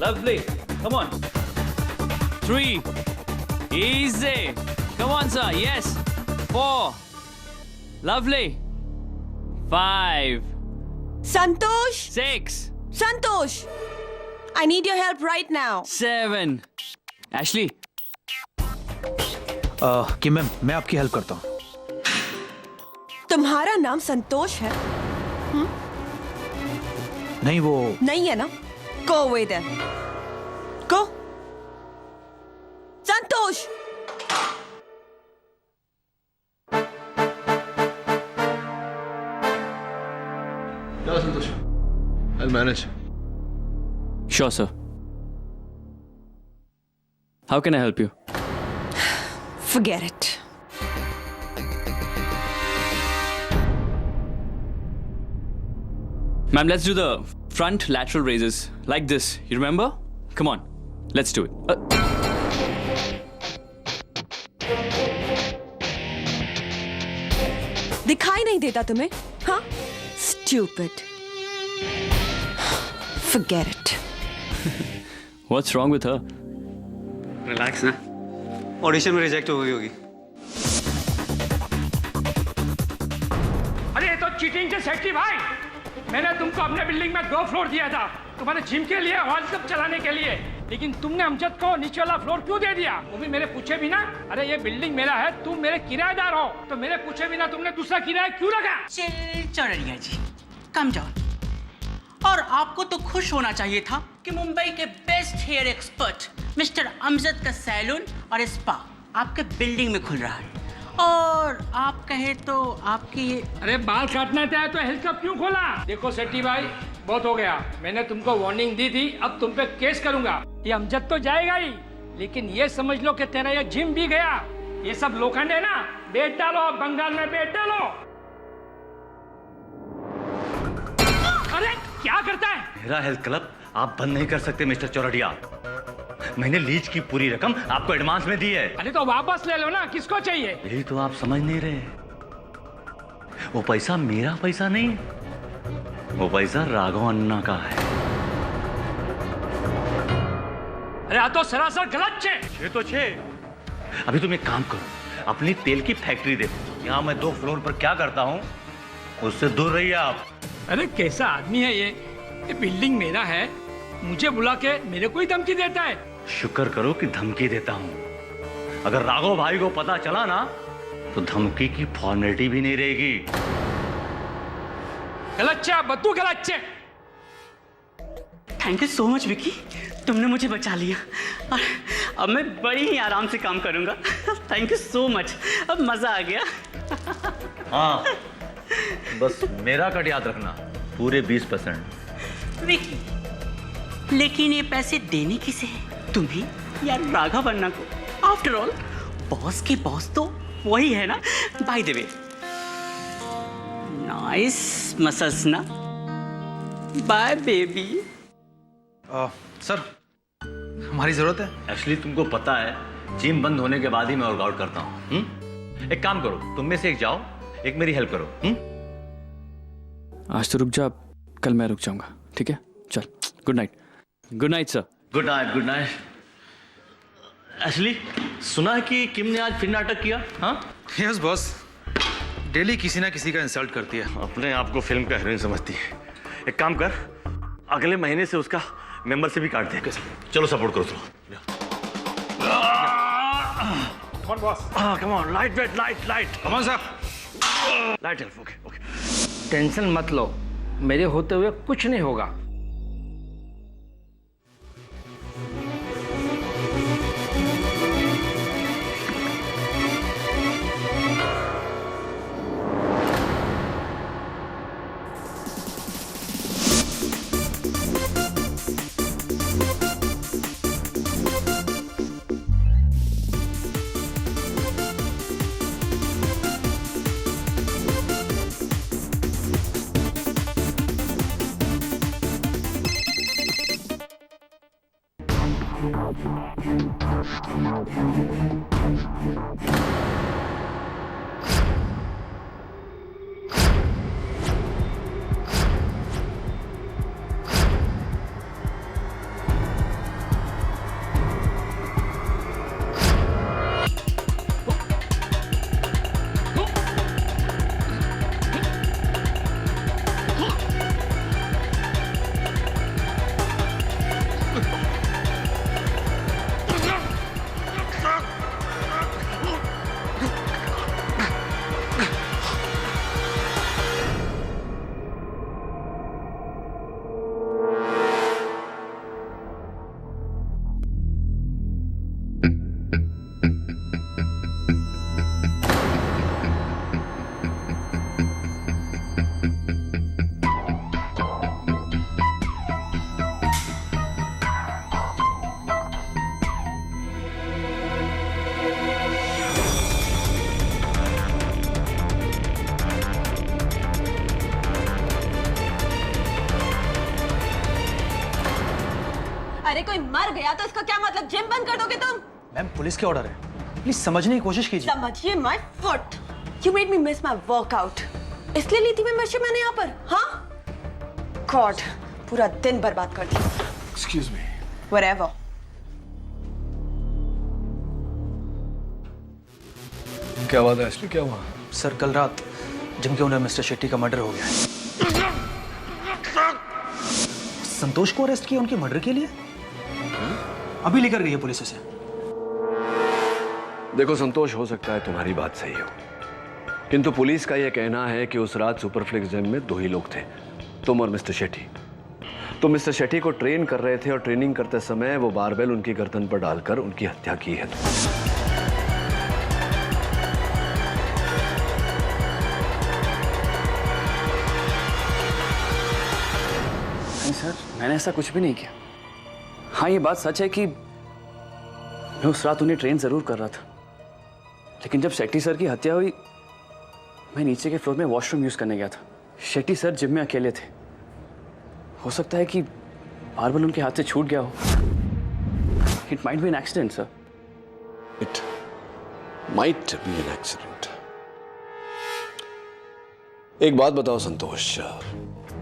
Lovely. Come on. 3. Easy. Come on, sir. Yes. 4. Lovely. 5. Santosh! 6. Santosh! I need your help right now. 7. Ashley. कि ma'am मैं आपकी help करता हूँ. तुम्हारा नाम संतोष है? नहीं वो नहीं है ना? Go away then. Go. Santosh! No, Santosh. I'll manage. Sure, sir. How can I help you? Forget it. Ma'am, let's do the front lateral raises. Like this. You remember? Come on. Let's do it. दिखाई नहीं देता तुम्हें? हाँ? Stupid. Forget it. What's wrong with her? Relax ना, audition में reject हो गई होगी. अरे ये तो चीटिंग से सेठी भाई. मैंने तुमको अपने बिल्डिंग में 2 फ्लोर दिया था तुम्हारे जिम के लिए, व्हाट्सएप चलाने के लिए, लेकिन तुमने अमजद को नीचे वाला फ्लोर क्यों दे दिया? वो भी मेरे पूछे बिना. अरे ये बिल्डिंग मेरा है, तुम मेरे किराएदार हो, तो मेरे पूछे बिना तुमने दूसरा किराया क्यों लगा? चिल चौरड़िया जी, कम डाउन. और आपको तो खुश होना चाहिए था कि मुंबई के best hair expert mister Amjad का सैलून और स्पा आपके बिल्डिंग में खुल रहा है, और आप कहे तो आपकी. अरे बाल काटना था तो हेल्थ क्लब क्यों खोला? देखो सेठी भाई, बहुत हो गया. मैंने तुमको वार्निंग दी थी, अब तुम पे केस करूंगा. ये अमजद तो जाएगा ही, लेकिन ये समझ लो कि तेरा ये जिम भी गया. ये सब लोखंड है ना, बेच डालो, बंगाल में बेच डालो. अरे क्या करता है? मेरा हेल्थ क्लब आप बंद नहीं कर सकते मिस्टर चौरड़िया. मैंने लीज की पूरी रकम आपको एडवांस में दी है. अरे तो वापस ले लो ना, किसको चाहिए? यही तो आप समझ नहीं रहे. वो पैसा मेरा पैसा नहीं, वो पैसा राघव अन्ना का है. अरे आ तो सरासर गलत छे. ये तो छे. अभी तुम एक काम करो, अपनी तेल की फैक्ट्री देखो. यहाँ मैं 2 फ्लोर पर क्या करता हूँ, उससे दूर रहिए आप. अरे कैसा आदमी है ये बिल्डिंग मेरा है, मुझे बुला के मेरे को ही धमकी देता है. शुक्र करो कि धमकी देता हूँ. अगर राघव भाई को पता चला ना, तो धमकी की फॉर्मेलिटी भी नहीं रहेगी. गलत छे, बद्दू गलत छे. Thank you so much Vicky, तुमने मुझे बचा लिया, और अब मैं बड़ी ही आराम से काम करूंगा. थैंक यू सो मच, अब मजा आ गया. हाँ, बस मेरा कट याद रखना, पूरे 20%. विकी, लेकिन ये पैसे देने किसे हैं? तुम्हें या राघव अन्ना को? आफ्टर ऑल बॉस के बॉस तो वही है ना. By the way, nice massage ना. Bye baby. सर हमारी जरूरत है. एक्चुअली तुमको पता है, जिम बंद होने के बाद ही मैं वर्कआउट करता हूँ. एक काम करो, तुम में से एक जाओ, एक मेरी हेल्प करो. आज तो रुक जा, कल मैं रुक जाऊंगा. ठीक है, चल. Good night. Good night sir. Good night. Good night. Actually सुना है कि किम ने आज फिर नाटक किया. हाँ, यस बॉस, डेली किसी ना किसी का इंसल्ट करती है. अपने आप को फिल्म का हीरोइन समझती है. एक काम कर, अगले महीने से उसका मेंबरशिप भी काट दे. चलो सपोर्ट करो. कौन boss? Come on, light weight, light. Come on sir. Light help. Okay. Tension मत लो, मेरे होते हुए कुछ नहीं होगा. अरे कोई मर गया तो इसका क्या मतलब? जिम बंद कर दोगे तुम? मैम पुलिस के ऑर्डर है, प्लीज समझने की कोशिश कीजिए। समझिए my foot, you made me miss my workout. इसलिए ली थी मेंबरशिप मैंने यहाँ पर, हाँ? गॉड, पूरा दिन बर्बाद कर दिया। Excuse me. Whatever. क्या बात है असली, क्या हुआ? सर कल रात जिम के ओनर मिस्टर शेट्टी का मर्डर हो गया है। संतोष को अरेस्ट किया उनके मर्डर के लिए? अभी लेकर गई है पुलिस उसे। देखो संतोष, हो सकता है तुम्हारी बात सही हो, किंतु पुलिस का यह कहना है कि उस रात सुपरफ्लिक्स जिम में 2 ही लोग थे, तुम और मिस्टर शेट्टी। तुम मिस्टर शेट्टी को ट्रेन कर रहे थे और ट्रेनिंग करते समय वो बारबेल उनकी गर्दन पर डालकर उनकी हत्या की है। नहीं सर, मैंने ऐसा कुछ भी नहीं किया। हाँ, ये बात सच है कि मैं उस रात उन्हें ट्रेन जरूर कर रहा था, लेकिन जब शेट्टी सर की हत्या हुई मैं नीचे के फ्लोर में वॉशरूम यूज करने गया था। शेट्टी सर जिम में अकेले थे। हो सकता है कि बारबेल उनके हाथ से छूट गया हो। It might be an accident sir. It might be an accident. एक बात बताओ संतोष,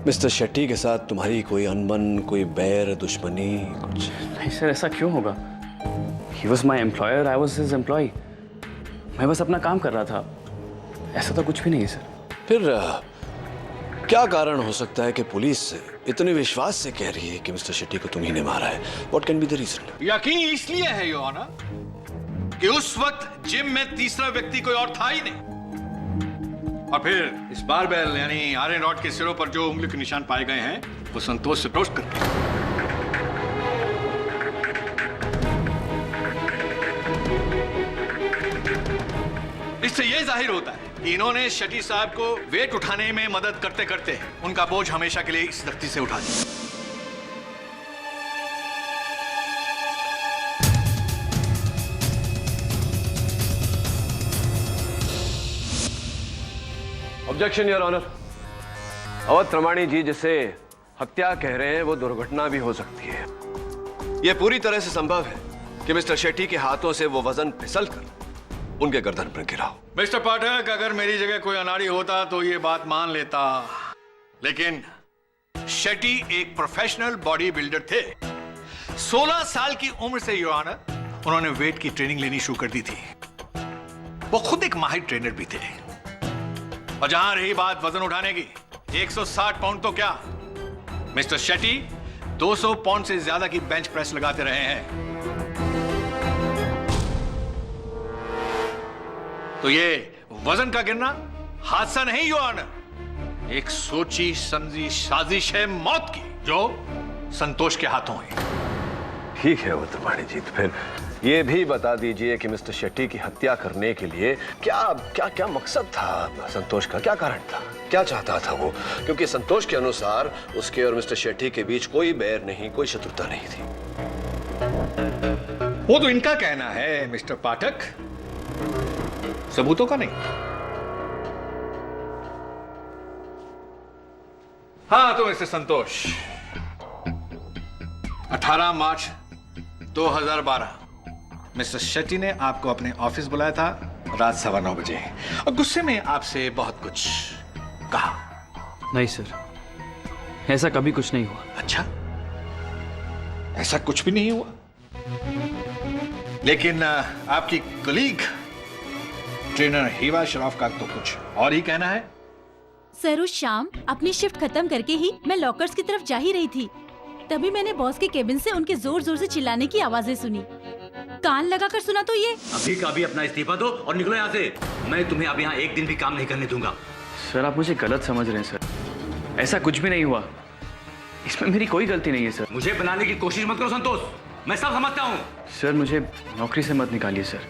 मिस्टर शेट्टी के साथ तुम्हारी कोई अनबन, कोई बैर, दुश्मनी कुछ? नहीं सर, ऐसा क्यों होगा? He was my employer, I was his employ. मैं बस अपना काम कर रहा था, ऐसा तो कुछ भी नहीं है सर। फिर क्या कारण हो सकता है कि पुलिस इतने विश्वास से कह रही है कि मिस्टर शेट्टी को तुम्ही ने मारा है? What can be the reason? यकीन इसलिए है योर ऑनर कि उस वक्त जिम में तीसरा व्यक्ति कोई और था ही नहीं, और फिर इस बारबेल यानी आयरन रॉड के सिरों पर जो उंगली के निशान पाए गए हैं वो संतोष से अप्रोच करते हैं। इससे यह जाहिर होता है कि इन्होंने शेट्टी साहब को वेट उठाने में मदद करते करते उनका बोझ हमेशा के लिए इस धरती से उठा दिया। Objection your honour. Awadh Pramani ji जिसे हत्या कह रहे हैं वो दुर्घटना भी हो सकती है। यह पूरी तरह से संभव है कि मिस्टर शेट्टी के हाथों से वो वजन फिसल कर उनके गर्दन पर गिरा हो। मिस्टर पाठक, अगर मेरी जगह कोई अनाड़ी होता तो ये बात मान लेता, लेकिन शेट्टी एक प्रोफेशनल बॉडी बिल्डर थे। 16 साल की उम्र से योर ऑनर उन्होंने वेट की ट्रेनिंग लेनी शुरू कर दी थी। वो खुद एक माहिर ट्रेनर भी थे। और जहां रही बात वजन उठाने की, 160 पाउंड तो क्या, मिस्टर शेट्टी 200 पाउंड से ज्यादा की बेंच प्रेस लगाते रहे हैं। तो ये वजन का गिरना हादसा नहीं योर ऑनर, एक सोची समझी साजिश है मौत की जो संतोष के हाथों है। ठीक है अवध प्रमाणी जी, तो फिर ये भी बता दीजिए कि मिस्टर शेट्टी की हत्या करने के लिए क्या क्या क्या मकसद था संतोष का? क्या कारण था? क्या चाहता था वो? क्योंकि संतोष के अनुसार उसके और मिस्टर शेट्टी के बीच कोई बैर नहीं, कोई शत्रुता नहीं थी। वो तो इनका कहना है मिस्टर पाठक, सबूतों का नहीं। हाँ तो मिस्टर संतोष, 18 मार्च 2012 मिस्टर शेट्टी ने आपको अपने ऑफिस बुलाया था रात 9:15 बजे, और गुस्से में आपसे बहुत कुछ कहा। नहीं सर, ऐसा कभी कुछ नहीं हुआ। अच्छा, ऐसा कुछ भी नहीं हुआ? लेकिन आपकी कलीग ट्रेनर हिबा शराफ का तो कुछ और ही कहना है। सर उस शाम अपनी शिफ्ट खत्म करके ही मैं लॉकर्स की तरफ जा ही रही थी, तभी मैंने बॉस के केबिन से उनके जोर जोर से चिल्लाने की आवाजें सुनी। कान लगाकर सुना तो ये अभी का अभी अपना इस्तीफा दो और निकलो यहाँ से। मैं तुम्हें अब यहाँ एक दिन भी काम नहीं करने दूंगा। सर आप मुझे गलत समझ रहे हैं सर, ऐसा कुछ भी नहीं हुआ, इसमें मेरी कोई गलती नहीं है सर। मुझे बनाने की कोशिश मत करो संतोष, मैं सब समझता हूँ। सर मुझे नौकरी से मत निकालिए सर,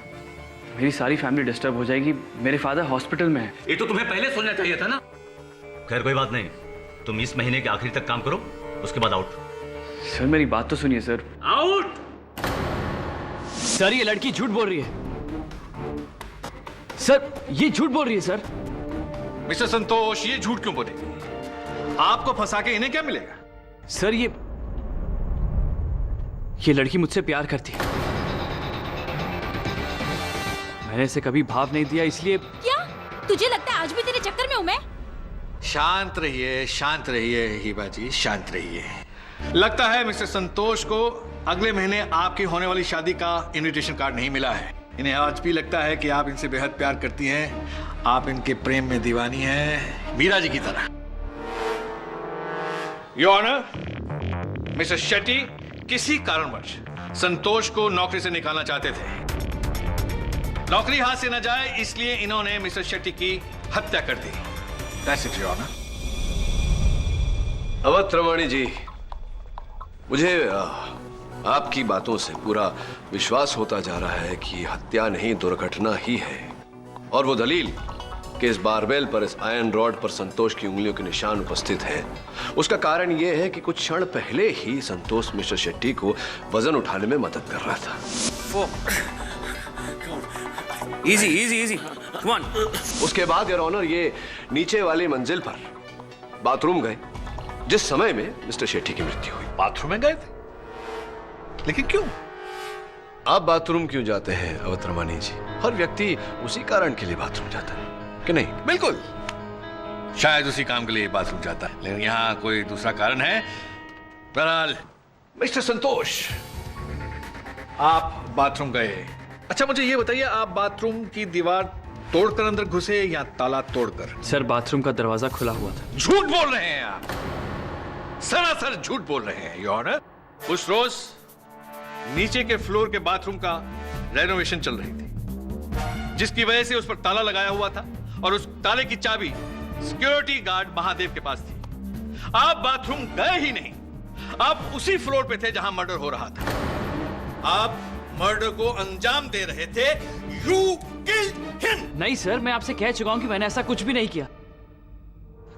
मेरी सारी फैमिली डिस्टर्ब हो जाएगी। मेरे फादर हॉस्पिटल में है। ये तो तुम्हें पहले सोचना चाहिए था ना। खैर कोई बात नहीं, तुम इस महीने के आखिरी तक काम करो, उसके बाद आउट। सर मेरी बात तो सुनिए सर। आउट। सर ये लड़की झूठ बोल रही है। सर ये झूठ बोल रही है सर। मिस्टर संतोष, ये झूठ क्यों बोलेगी? आपको फंसा के इन्हें क्या मिलेगा? सर ये लड़की मुझसे प्यार करती है। मैंने इसे कभी भाव नहीं दिया, इसलिए। क्या तुझे लगता है आज भी तेरे चक्कर में हूँ मैं? शांत रहिए हिबा जी, शांत रहिए। लगता है मिस्टर संतोष को अगले महीने आपकी होने वाली शादी का इनविटेशन कार्ड नहीं मिला है। इन्हें आज भी लगता है कि आप इनसे बेहद प्यार करती हैं, आप इनके प्रेम में दीवानी हैं, मीरा जी की तरह। योर ऑनर, मिस्टर शेट्टी किसी कारणवश संतोष को नौकरी से निकालना चाहते थे। नौकरी हाथ से न जाए इसलिए इन्होंने मिस्टर शेट्टी की हत्या कर दी। That's it, Your Honor. Awadh Ramani जी, मुझे आपकी बातों से पूरा विश्वास होता जा रहा है कि हत्या नहीं दुर्घटना ही है। और वो दलील कि इस बारबेल पर, इस आयरन रॉड पर संतोष की उंगलियों के निशान उपस्थित हैं, उसका कारण यह है कि कुछ क्षण पहले ही संतोष मिस्टर शेट्टी को वजन उठाने में मदद कर रहा था। Easy come on. उसके बाद योर ऑनर ये नीचे वाली मंजिल पर बाथरूम गए जिस समय में मिस्टर शेट्टी की मृत्यु हुई। बाथरूम में गए थे? लेकिन क्यों? आप बाथरूम क्यों जाते हैं अवध रमानी जी? हर व्यक्ति उसी कारण के लिए बाथरूम जाता है कि नहीं? बिल्कुल, शायद उसी काम के लिए बाथरूम जाता है, लेकिन यहाँ कोई दूसरा कारण है। बहरहाल मिस्टर संतोष, आप बाथरूम गए। अच्छा मुझे ये बताइए, आप बाथरूम की दीवार तोड़कर अंदर घुसे या ताला तोड़कर? सर, बाथरूम का दरवाजा खुला हुआ था। झूठ बोल रहे हैं आप, सरासर झूठ बोल रहे हैं योर ऑनर। उस रोज नीचे के फ्लोर के बाथरूम का रेनोवेशन चल रही थी, जिसकी वजह से उस पर ताला लगाया हुआ था और उस ताले की चाबी सिक्योरिटी गार्ड महादेव के पास थी। आप बाथरूम गए ही नहीं, आप उसी फ्लोर पे थे जहां मर्डर हो रहा था। आप मर्डर को अंजाम दे रहे थे। You killed him. नहीं सर, मैं आपसे कह चुका हूं कि मैंने ऐसा कुछ भी नहीं किया।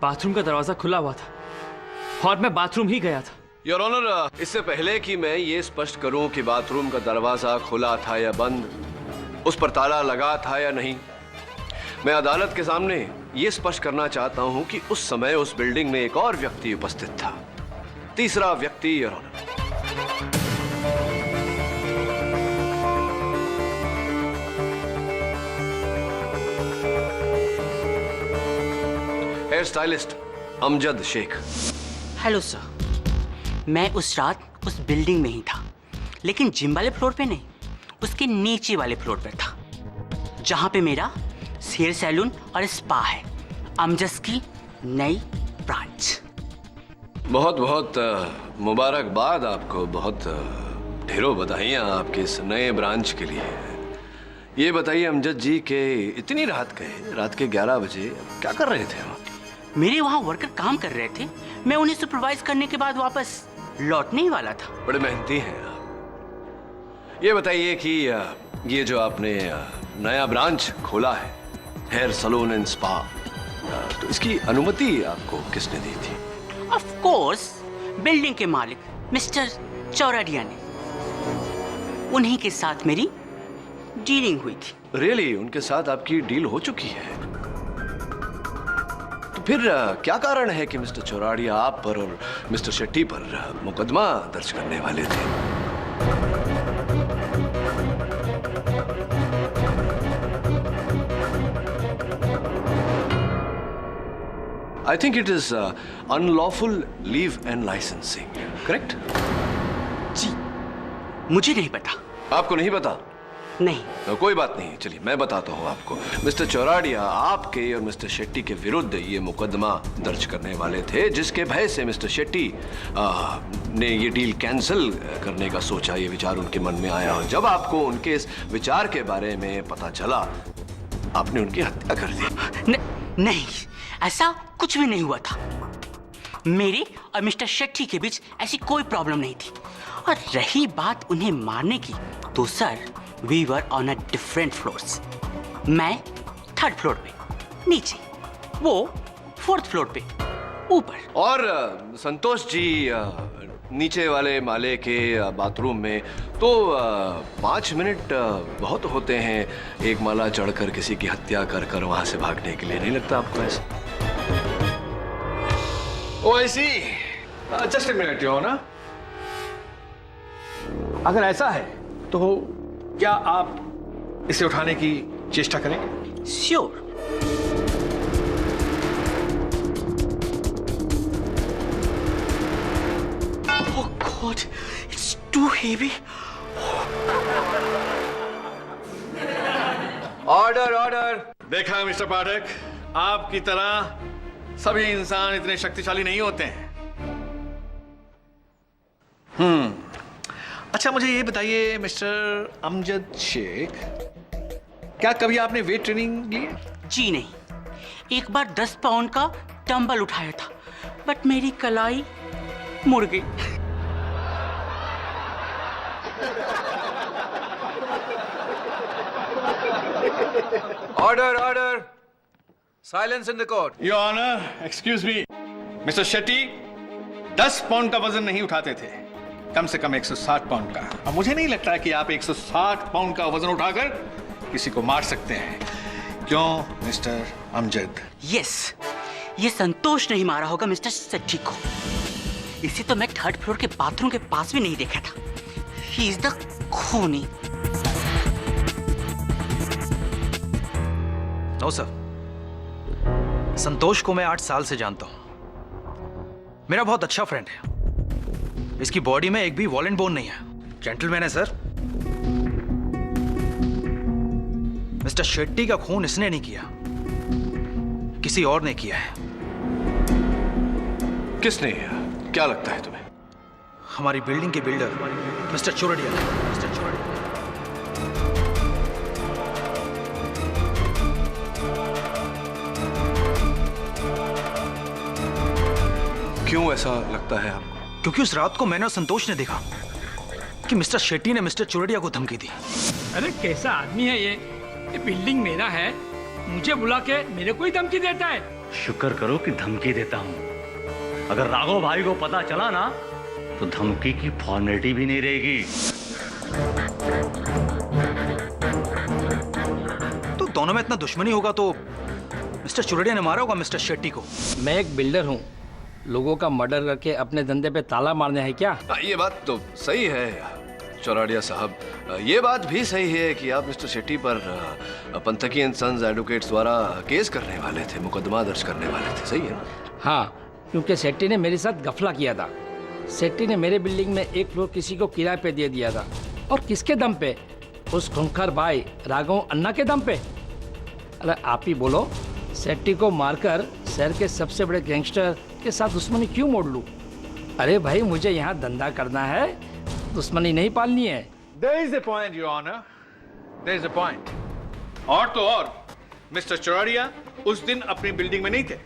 बाथरूम का दरवाजा खुला हुआ था और मैं बाथरूम ही गया था। योर ऑनर, इससे पहले कि मैं ये स्पष्ट करूं कि बाथरूम का दरवाजा खुला था या बंद, उस पर ताला लगा था या नहीं, मैं अदालत के सामने ये स्पष्ट करना चाहता हूं कि उस समय उस बिल्डिंग में एक और व्यक्ति उपस्थित था। तीसरा व्यक्ति your honour. Hair stylist Amjad Sheikh. Hello sir, मैं उस रात उस बिल्डिंग में ही था, लेकिन जिम वाले फ्लोर पे नहीं, उसके नीचे वाले फ्लोर पे था, जहां पे मेरा हेयर सैलून और स्पा है, अमजद की नई ब्रांच। बहुत बहुत मुबारकबाद आपको, बहुत ढेरों बधाइयाँ आपके इस नए ब्रांच के लिए। ये बताइए अमजद जी के इतनी रात गए, रात के 11 बजे क्या कर रहे थे आप? मेरे वहाँ वर्कर काम कर रहे थे, मैं उन्हें सुपरवाइज करने के बाद वापस लौटने ही वाला था। बड़े मेहनती हैं आप। ये बताइए कि ये जो आपने नया ब्रांच खोला है, हेयर सलून एंड स्पा, तो इसकी अनुमति आपको किसने दी थी? ऑफ कोर्स बिल्डिंग के मालिक मिस्टर चौराडिया ने। उन्हीं के साथ मेरी डीलिंग हुई थी। रियली? उनके साथ आपकी डील हो चुकी है? तो फिर क्या कारण है कि मिस्टर चौराडिया आप पर और मिस्टर शेट्टी पर मुकदमा दर्ज करने वाले थे? I think it is unlawful leave and licensing, correct? जी, मुझे नहीं पता। आपको नहीं पता? नहीं। तो कोई बात नहीं, चलिए मैं बताता हूँ आपको। मिस्टर चौराडिया आपके और मिस्टर शेट्टी के विरुद्ध ये मुकदमा दर्ज करने वाले थे, जिसके भय से मिस्टर शेट्टी ने ये डील कैंसिल करने का सोचा, ये विचार उनके मन में आया। और जब आपको उनके इस विचार के बारे में पता चला, आपने उनकी हत्या कर दी। नहीं, ऐसा कुछ भी नहीं हुआ था। मेरे और मिस्टर शेट्टी के बीच ऐसी कोई प्रॉब्लम नहीं थी। और रही बात उन्हें मारने की, तो sir we were on a different floors. मैं 3rd फ्लोर पे नीचे, वो 4th फ्लोर पे ऊपर। और संतोष जी नीचे वाले माले के बाथरूम में। तो 5 मिनट बहुत होते हैं एक माला चढ़कर किसी की हत्या कर कर वहां से भागने के लिए, नहीं लगता आपको ऐसा? Oh, I see. Just a minute, Your Honor. अगर ऐसा है तो क्या आप इसे उठाने की चेष्टा करेंगे? Sure. Oh God, it's too heavy. Order order. देखा मिस्टर पाठक, आपकी तरह सभी इंसान इतने शक्तिशाली नहीं होते हैं। अच्छा मुझे ये बताइए मिस्टर अमजद शेख, क्या कभी आपने वेट ट्रेनिंग ली है? जी नहीं, एक बार 10 पाउंड का डंबल उठाया था, बट मेरी कलाई मुड़ गई। Order order. Silence in the court. Your honour, excuse me, mister Shetty 10 pound का वजन नहीं उठाते थे, कम से कम 160 पाउंड का। अब मुझे नहीं लगता कि आप 160 पाउंड का वजन उठाकर किसी को मार सकते हैं, क्यों मिस्टर अमजद? यस, ये संतोष नहीं मारा होगा मिस्टर सेट्टी को। इसे तो मैं 3rd फ्लोर के बाथरूम के पास भी नहीं देखा था। ही इज द खूनी। नो सर, संतोष को मैं 8 साल से जानता हूं। मेरा बहुत अच्छा फ्रेंड है। इसकी बॉडी में एक भी वॉलेंट बोन नहीं है। जेंटलमैन है सर। मिस्टर शेट्टी का खून इसने नहीं किया, किसी और ने किया है। किसने? क्या लगता है तुम्हें? हमारी बिल्डिंग के builder mister Chordia. Mister Chordia. क्यों ऐसा लगता है आपको? क्योंकि उस रात को मैंने और संतोष ने देखा कि मिस्टर शेट्टी ने मिस्टर चोरडिया को धमकी दी। अरे कैसा आदमी है ये बिल्डिंग मेरा है, मुझे बुला के मेरे को ही धमकी देता है। शुक्र करो कि धमकी देता हूं। अगर राघव भाई को पता चला ना तो धमकी की फॉर्मेलिटी भी नहीं रहेगी। तो दोनों में इतना दुश्मनी होगा तो मिस्टर चोरडिया ने मारा होगा मिस्टर शेट्टी को। मैं एक बिल्डर हूँ, लोगों का मर्डर करके अपने धंधे पे ताला मारने है क्या? ये बात तो सही है चौराडिया साहब। ये बात भी सही है कि आप मिस्टर शेट्टी पर पंथकी एंड सन्स एडवोकेट्स द्वारा केस करने वाले थे, मुकदमा दर्ज करने वाले थे, सही है ना? हाँ, क्योंकि सेट्टी ने मेरे साथ गफला किया था। सेट्टी ने मेरे बिल्डिंग में एक फ्लोर किसी को किराए पे दे दिया था। और किसके दम पे? उस खूंखार भाई राघव अन्ना के दम पे। अरे आप ही बोलो, सेट्टी को मारकर शहर के सबसे बड़े गैंगस्टर के साथ दुश्मनी क्यों मोड़ लूं? अरे भाई मुझे यहाँ धंधा करना है, दुश्मनी नहीं पालनी है। There is a point, Your Honor. There is a point. और तो और, मिस्टर चौराडिया उस दिन अपनी बिल्डिंग में नहीं थे।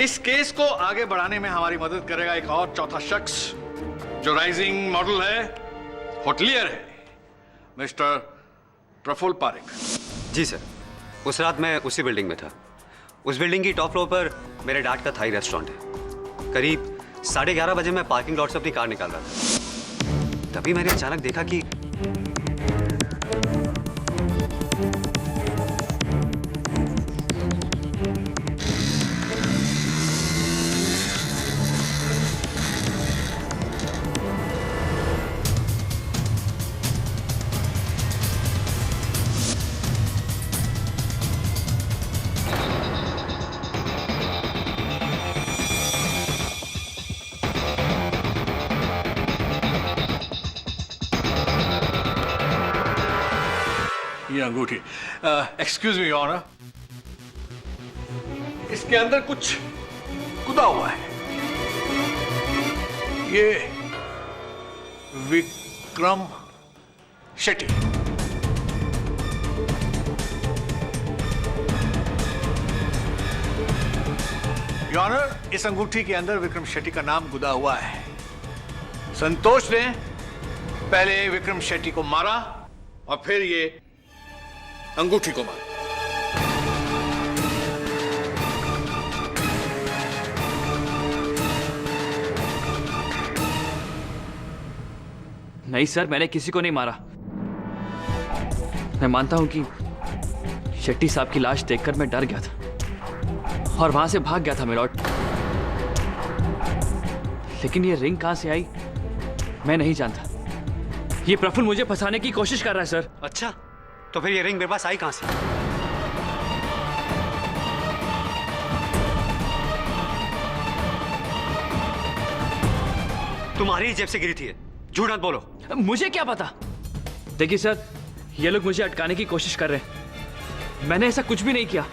इस केस को आगे बढ़ाने में हमारी मदद करेगा एक और चौथा शख्स जो राइजिंग मॉडल है, होटलियर है, मिस्टर प्रफुल्ल पारेख। जी सर, उस रात मैं उसी बिल्डिंग में था। उस बिल्डिंग की टॉप फ्लोर पर मेरे डैड का थाई रेस्टोरेंट है। करीब 11:30 बजे मैं पार्किंग लॉट से अपनी कार निकाल रहा था। तभी मैंने अचानक देखा कि ये अंगूठी। एक्सक्यूज मी योर ऑनर, इसके अंदर कुछ खुदा हुआ है। ये विक्रम शेट्टी। योर ऑनर, इस अंगूठी के अंदर विक्रम शेट्टी का नाम गुदा हुआ है। संतोष ने पहले विक्रम शेट्टी को मारा और फिर ये अंगूठी को मारा। नहीं सर, मैंने किसी को नहीं मारा। मैं मानता हूं कि शेट्टी साहब की लाश देखकर मैं डर गया था और वहां से भाग गया था मिलॉर्ड। लेकिन ये रिंग कहां से आई मैं नहीं जानता। ये प्रफुल्ल मुझे फंसाने की कोशिश कर रहा है सर। अच्छा, तो फिर ये रिंग मेरे पास आई कहां से? तुम्हारी ही जेब से गिरी थी। झूठ मत बोलो। मुझे क्या पता। देखिए सर, ये लोग मुझे अटकाने की कोशिश कर रहे हैं। मैंने ऐसा कुछ भी नहीं किया।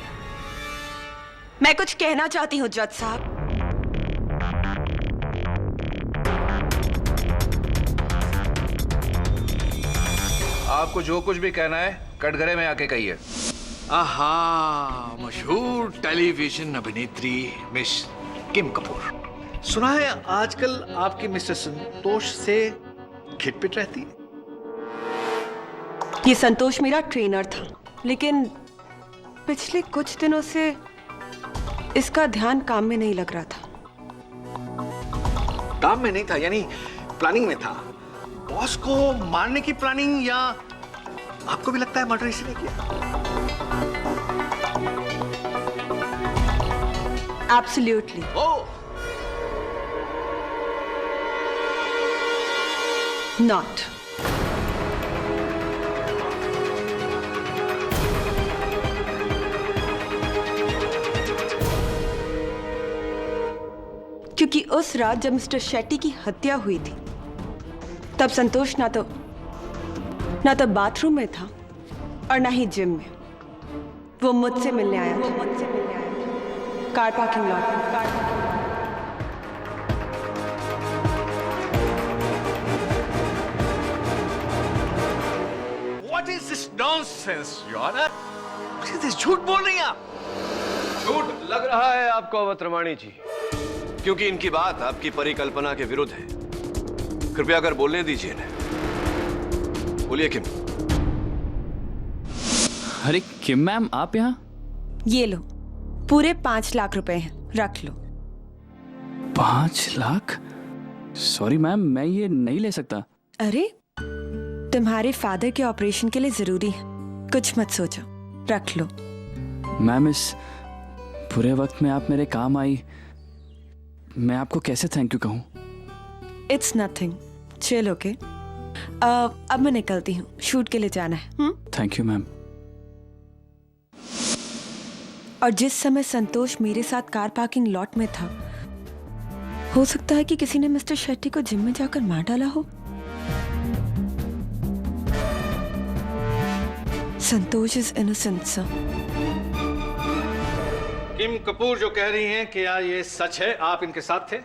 मैं कुछ कहना चाहती हूँ जज साहब। आपको जो कुछ भी कहना है कटघरे में आके कहिए। आहा, मशहूर टेलीविजन अभिनेत्री मिस किम कपूर। सुना है आजकल आपकी मिस्टर संतोष से खिटपिट रहती है। ये संतोष मेरा ट्रेनर था, लेकिन पिछले कुछ दिनों से इसका ध्यान काम में नहीं लग रहा था। काम में नहीं था यानी प्लानिंग में था। बॉस को मारने की प्लानिंग, या आपको भी लगता है मर्डर इसने किया? एब्सोल्युटली। Oh, not. क्योंकि उस रात जब मिस्टर शेट्टी की हत्या हुई थी, तब संतोष ना तो बाथरूम में था और ना ही जिम में। वो मुझसे मिलने आया था, कार पार्किंग लॉट में। What is this nonsense your honour? झूठ बोल रही हैं आप। झूठ लग रहा है आपको अवतरवाणी जी, क्योंकि इनकी बात आपकी परिकल्पना के विरुद्ध है। कृपया कर बोलने दीजिए इन्हें। बोलिए किम। अरे किम मैम, आप यहाँ? ये लो, पूरे 5 लाख रुपए हैं, रख लो। 5 लाख? सॉरी मैम, मैं ये नहीं ले सकता। अरे, तुम्हारे फादर के ऑपरेशन के लिए जरूरी है, कुछ मत सोचो, रख लो। मैम, इस बुरे वक्त में आप मेरे काम आई, मैं आपको कैसे थैंक यू कहूँ? It's nothing, chill okay. अब मैं निकलती हूँ, शूट के लिए जाना है। Thank you ma'am. और जिस समय संतोष मेरे साथ कार पार्किंग लॉट में था, हो सकता है कि किसी ने मिस्टर शेट्टी को जिम में जाकर मार डाला हो। संतोष इज इनोसेंट सर। किम कपूर जो कह रही हैं कि यार ये सच है, आप इनके साथ थे?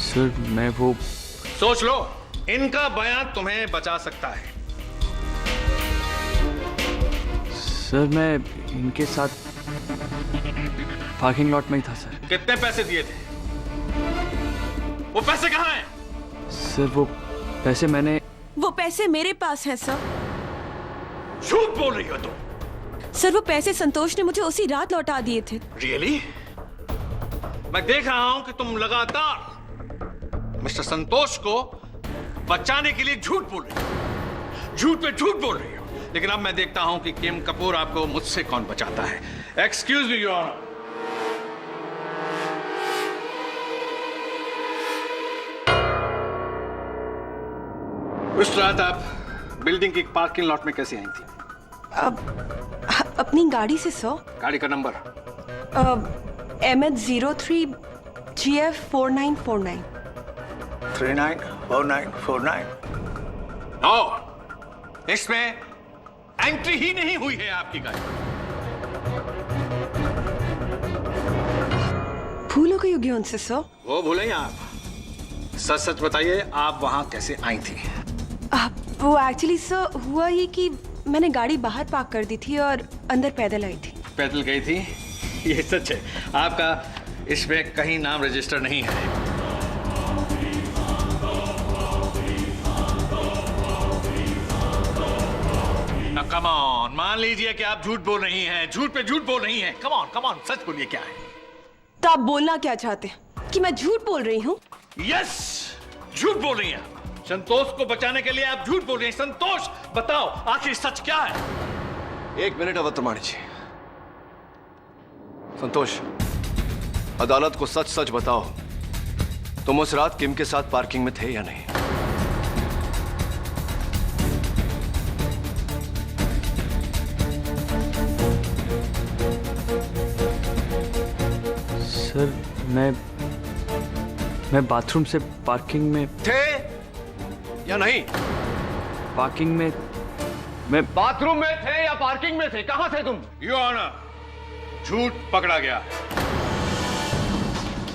सर मैं वो सोच लो, इनका बयान तुम्हें बचा सकता है। सर मैं इनके साथ पार्किंग लॉट में ही था सर। कितने पैसे दिए थे? वो पैसे कहाँ हैं? सर वो पैसे मेरे पास हैं सर। झूठ बोल रही हो तुम। सर वो पैसे संतोष ने मुझे उसी रात लौटा दिए थे। रियली? मैं देख रहा हूं कि तुम लगातार मिस्टर संतोष को बचाने के लिए झूठ बोल रही हो, झूठ पे झूठ बोल रही हो। लेकिन अब मैं देखता हूं कि किम कपूर आपको मुझसे कौन बचाता है। Excuse me your honour. उस रात आप बिल्डिंग की पार्किंग लॉट में कैसे आई थी? अपनी गाड़ी से सर। गाड़ी का नंबर? MH03 GF 4949। 394949। नो, इसमें एंट्री ही नहीं हुई है आपकी गाड़ी। भूल हो गई होगी उनसे सर। वो भूलें आप। सच सच बताइए, आप वहां कैसे आई थी? वो एक्चुअली सर हुआ ये कि मैंने गाड़ी बाहर पार्क कर दी थी और अंदर पैदल आई थी। पैदल गई थी? ये सच है। आपका इसमें कहीं नाम रजिस्टर नहीं है। कम ऑन, मान लीजिए कि आप झूठ बोल रही हैं, झूठ पे झूठ बोल रही हैं। कम ऑन, सच बोलिए, क्या है? तो आप बोलना क्या चाहते हैं कि मैं झूठ बोल रही हूँ? यस, झूठ बोल रही हैं। संतोष को बचाने के लिए आप झूठ बोल रही हैं। संतोष, बताओ आखिर सच क्या है? 1 मिनट अवतरवाणी जी। संतोष, अदालत को सच सच बताओ तुम उस रात किम के साथ पार्किंग में थे या नहीं? सर मैं बाथरूम से पार्किंग में थे या नहीं? पार्किंग में मैं बाथरूम में थे या पार्किंग में थे? कहां थे तुम? योर ऑनर, झूठ पकड़ा गया,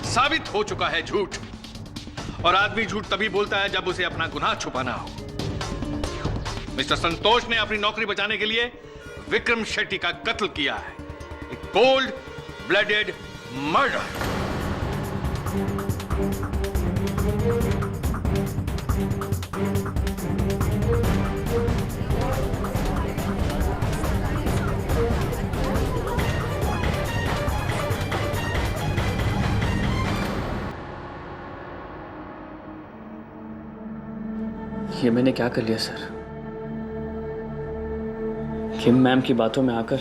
साबित हो चुका है झूठ। और आदमी झूठ तभी बोलता है जब उसे अपना गुनाह छुपाना हो। मिस्टर संतोष ने अपनी नौकरी बचाने के लिए विक्रम शेट्टी का कत्ल किया है, एक कोल्ड ब्लडेड मर्डर। ये मैंने क्या कर लिया सर? किम मैम की बातों में आकर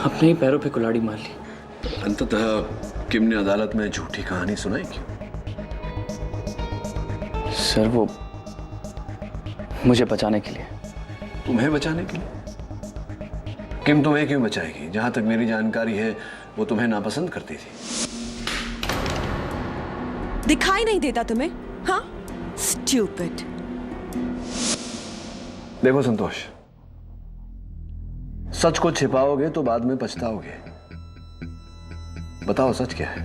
अपने ही पैरों पे कुल्हाड़ी मार ली। अंततः किम ने अदालत में झूठी कहानी सुनाई क्यों? सर वो मुझे बचाने के लिए। तुम्हें बचाने के लिए? किम तुम्हें क्यों बचाएगी? जहां तक मेरी जानकारी है वो तुम्हें नापसंद करती थी। दिखाई नहीं देता तुम्हें? हाँ, स्टूपिड। देखो संतोष, सच को छिपाओगे तो बाद में पछताओगे। बताओ सच क्या है?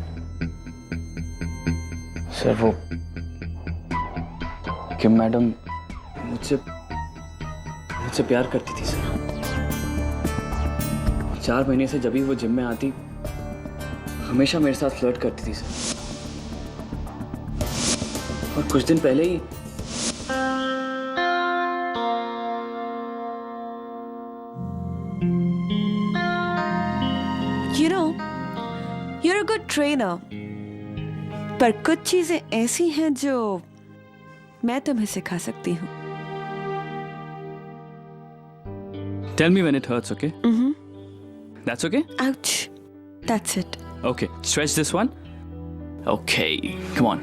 सर वो किम मैडम मुझसे प्यार करती थी सर। 4 महीने से जब भी वो जिम में आती हमेशा मेरे साथ फ्लर्ट करती थी सर। और कुछ दिन पहले ही you're a good trainer, पर कुछ चीजें ऐसी हैं जो मैं तुम्हें सिखा सकती हूँ। Tell me when it hurts, okay? That's okay? Ouch. That's it. Okay, stretch this one. Okay, come on.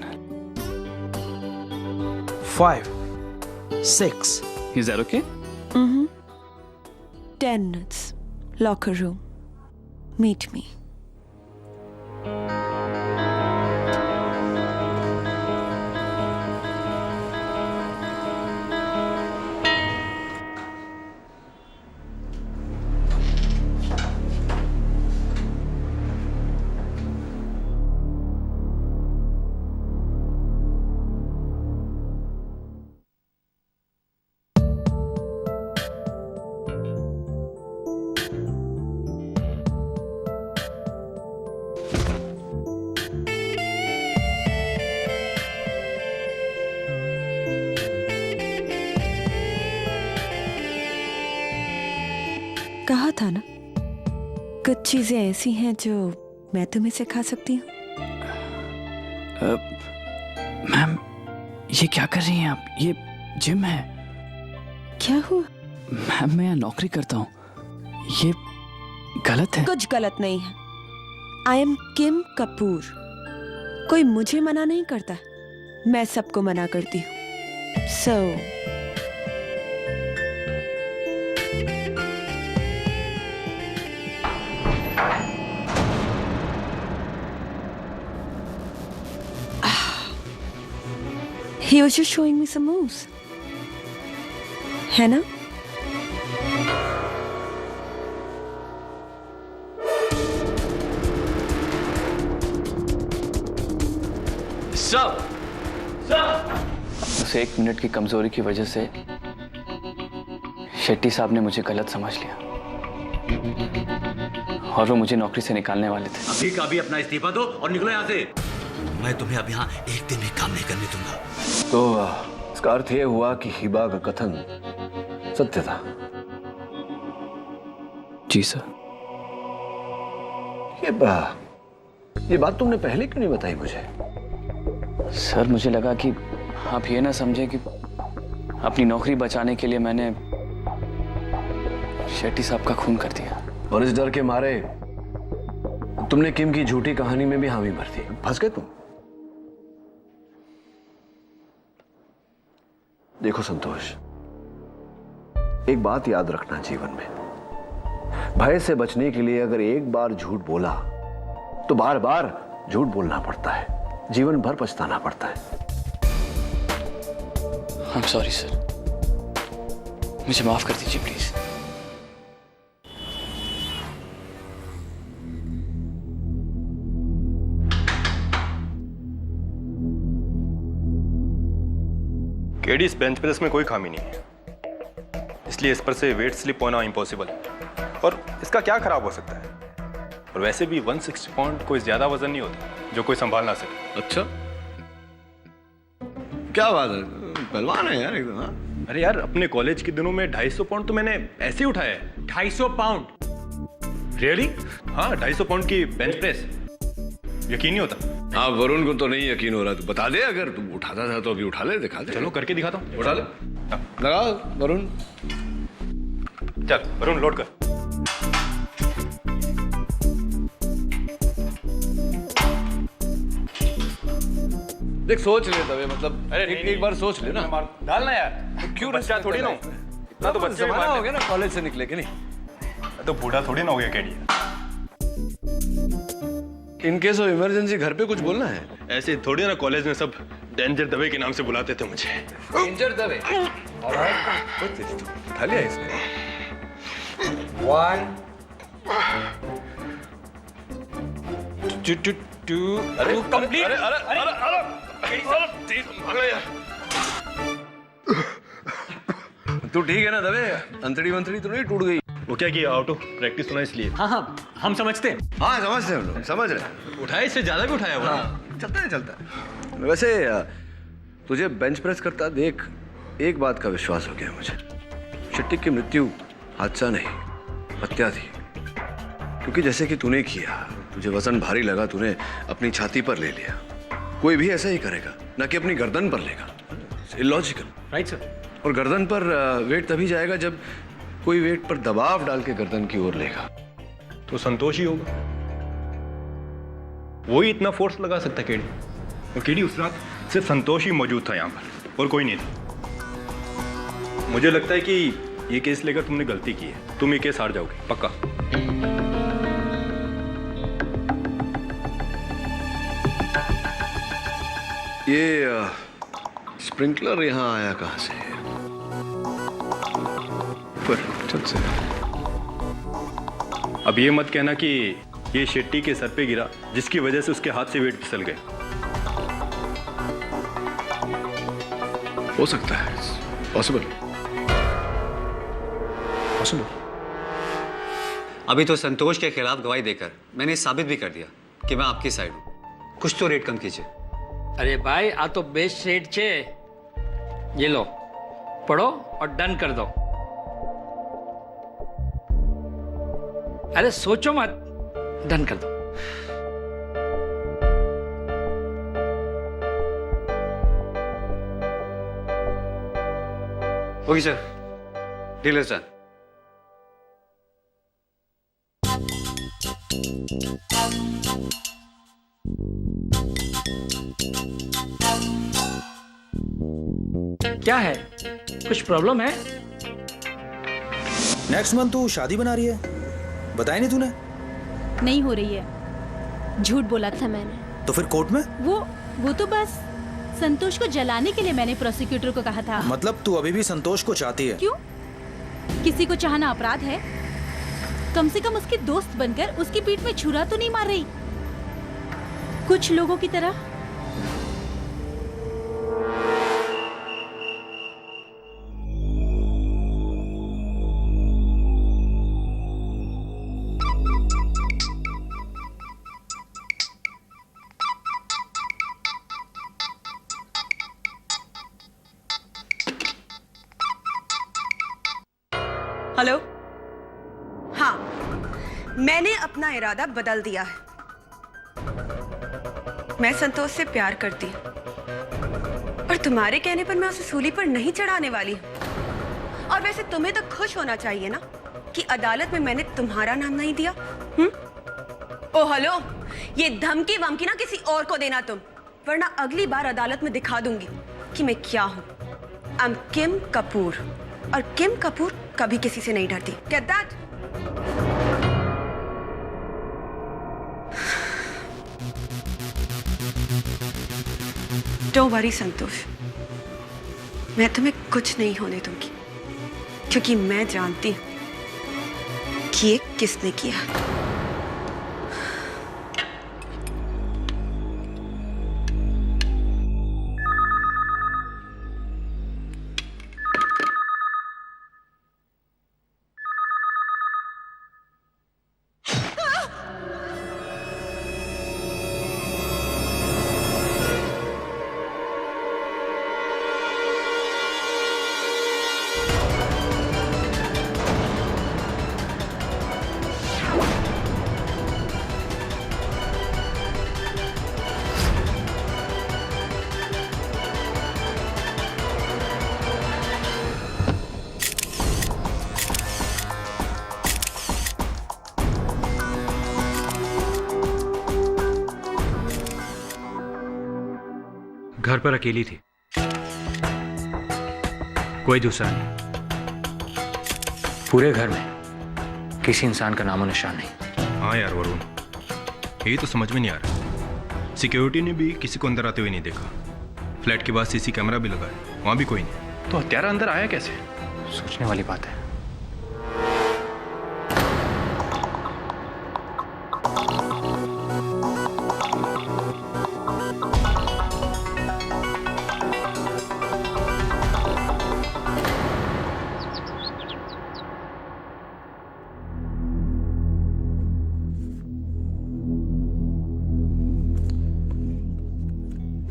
5, 6. Is that okay? 10 minutes. Locker room. Meet me. कहा था ना, कुछ चीजें ऐसी हैं जो मैं तुम्हें सिखा सकती हूँ। मैम ये क्या कर रही हैं आप? ये जिम है। क्या हुआ? मैम मैं यहाँ नौकरी करता हूँ, ये गलत है। कुछ गलत नहीं है। आई एम किम कपूर। कोई मुझे मना नहीं करता, मैं सबको मना करती हूँ। सो he was just showing me some moves, है ना? उस 1 मिनट की कमजोरी की वजह से शेट्टी साहब ने मुझे गलत समझ लिया और वो मुझे नौकरी से निकालने वाले थे। अभी का अभी अपना इस्तीफा दो और निकलो यहाँ से। मैं तुम्हें अब यहाँ एक दिन भी काम नहीं करने दूंगा। तो इसका अर्थ यह हुआ कि हिबा का कथन सत्य था। जी सर। ये बात तुमने पहले क्यों नहीं बताई मुझे? सर मुझे लगा कि आप ये ना समझे कि अपनी नौकरी बचाने के लिए मैंने शेट्टी साहब का खून कर दिया। और इस डर के मारे तुमने किम की झूठी कहानी में भी हामी भर दी। फंस गए तुम। देखो संतोष, एक बात याद रखना जीवन में, भय से बचने के लिए अगर एक बार झूठ बोला तो बार बार झूठ बोलना पड़ता है, जीवन भर पछताना पड़ता है। आई एम सॉरी सर, मुझे माफ कर दीजिए प्लीज। केडी, इस बेंच प्रेस में कोई खामी नहीं है, इसलिए इस पर से वेट स्लिप होना इम्पॉसिबल है। और इसका क्या खराब हो सकता है? और वैसे भी 160 पाउंड कोई ज्यादा वजन नहीं होता जो कोई संभाल ना सके। अच्छा, क्या बात है, पहलवान है यार एकदम। हाँ? अरे यार, अपने कॉलेज के दिनों में 250 पाउंड तो मैंने ऐसे ही उठाया है। 250 पाउंड? रियली? हाँ, 250 पाउंड की बेंच प्रेस, यकीन नहीं होता। हाँ, वरुण को तो नहीं यकीन हो रहा, तो बता दे, अगर तुम उठाता था तो अभी उठा ले, दिखा दे। चलो करके दिखाता हूँ। उठा ले, लगा वरुण। चल वरुण, लोड कर। देख, सोच ले तबे, मतलब एक बार सोच ले ना। डालना यार, तो क्यों बच्चा थोड़ी ना हूँ। इतना तो बच्चे जमाना हो गया ना कॉलेज से निकले के नहीं। तो बूढ़ा थोड़ी ना हो गया KD. In case of emergency घर पे कुछ बोलना है? ऐसे थोड़ी ना, कॉलेज में सब डेंजर दवे के नाम से बुलाते थे मुझे। डेंजर दवे? उठा लिया इसने। 1 2 अरे कंप्लीट। तू ठीक है ना दवे? अंतड़ी वंतड़ी तो नहीं टूट गई? वो क्या किया, आउट ऑफ प्रैक्टिस होना इसलिए। हाँ, हम समझते हैं। हाँ, समझते हैं हम लोग, समझ रहे हैं। उठाया, इससे ज्यादा भी उठाया हुआ। हाँ, चलता है। वैसे तुझे बेंच प्रेस करता देख एक बात का विश्वास हो गया मुझे, शेट्टी की मृत्यु हादसा नहीं, हत्या थी। क्योंकि जैसे कि तूने किया, तुझे वजन भारी लगा, तूने अपनी छाती पर ले लिया। कोई भी ऐसा ही करेगा, ना कि अपनी गर्दन पर लेगा। इलॉजिकल। Right sir. और गर्दन पर वेट तभी जाएगा जब कोई वेट पर दबाव डाल के गर्दन की ओर लेगा। तो संतोष ही होगा, वो ही इतना फोर्स लगा सकता केडी। और केडी, उस रात सिर्फ संतोष ही मौजूद था यहाँ पर, और कोई नहीं था। मुझे लगता है कि ये केस लेकर तुमने गलती की है, तुम ये केस हार जाओगे पक्का। ये स्प्रिंकलर यहाँ आया कहाँ से? चल से। अब ये मत कहना कि ये शेट्टी के सर पे गिरा, जिसकी वजह से उसके हाथ से वेट फिसल गए। हो सकता है, पॉसिबल। अभी तो संतोष के खिलाफ गवाही देकर मैंने साबित भी कर दिया कि मैं आपकी साइड हूं। कुछ तो रेट कम कीजिए। अरे भाई, आ तो बेस्ट रेट छे। ये लो, पढ़ो और डन कर दो। अरे सोचो मत, डन कर दो। Okay sir, deal is done. क्या है, कुछ प्रॉब्लम है? नेक्स्ट मंथ तू शादी बना रही है, बताया नहीं तूने? नहीं हो रही है, झूठ बोला था मैंने। तो फिर कोर्ट में? वो तो बस संतोष को जलाने के लिए मैंने प्रोसिक्यूटर को कहा था। मतलब तू अभी भी संतोष को चाहती है? क्यों? किसी को चाहना अपराध है? कम से कम उसकी दोस्त बनकर उसकी पीठ में छुरा तो नहीं मार रही, कुछ लोगों की तरह। हेलो। हाँ, मैंने अपना इरादा बदल दिया है। मैं संतोष से प्यार करती हूँ और तुम्हारे कहने पर मैं उसे सूली पर नहीं चढ़ाने वाली हूँ। और वैसे तुम्हें तो खुश होना चाहिए ना कि अदालत में मैंने तुम्हारा नाम नहीं दिया। ओ हेलो, ये धमकी वमकी ना किसी और को देना तुम, वरना अगली बार अदालत में दिखा दूंगी कि मैं क्या हूं। आई एम किम कपूर और किम कपूर कभी किसी से नहीं डरती। Get that? डोंट वरी संतोष, मैं तुम्हें कुछ नहीं होने दूंगी, क्योंकि मैं जानती हूं कि ये किसने किया। घर पर अकेली थी, कोई दूसरा नहीं। पूरे घर में किसी इंसान का नामो निशान नहीं। हाँ यार वरुण, यही तो समझ में नहीं आ रहा। सिक्योरिटी ने भी किसी को अंदर आते हुए नहीं देखा। फ्लैट के बाद सीसी कैमरा भी लगा है, वहां भी कोई नहीं। तो हत्यारा अंदर आया कैसे? सोचने वाली बात है।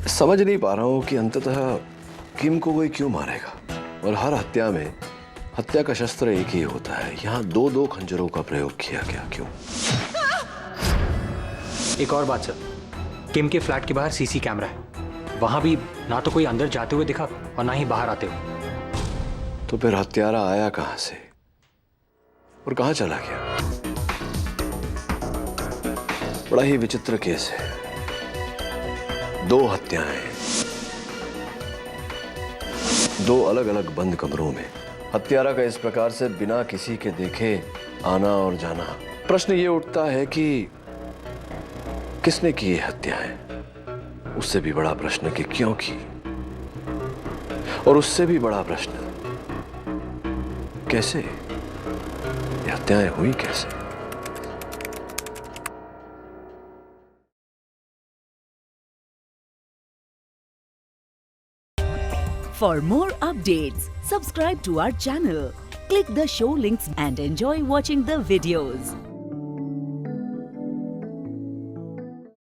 समझ नहीं पा रहा हूं कि अंततः किम को कोई क्यों मारेगा, और हर हत्या में हत्या का शस्त्र एक ही होता है। यहां दो दो खंजरों का प्रयोग किया गया, क्यों? एक और बात सर, किम के फ्लैट के बाहर सीसी कैमरा है, वहां भी ना तो कोई अंदर जाते हुए दिखा और ना ही बाहर आते हुए। तो फिर हत्यारा आया कहां से और कहां चला गया? बड़ा ही विचित्र केस है। दो हत्याएं, दो अलग अलग बंद कमरों में। हत्यारा का इस प्रकार से बिना किसी के देखे आना और जाना। प्रश्न ये उठता है कि किसने की ये हत्याएं? उससे भी बड़ा प्रश्न कि क्यों की, और उससे भी बड़ा प्रश्न कैसे? ये हत्याएं हुई कैसे? For more updates, subscribe to our channel, click the show links and enjoy watching the videos.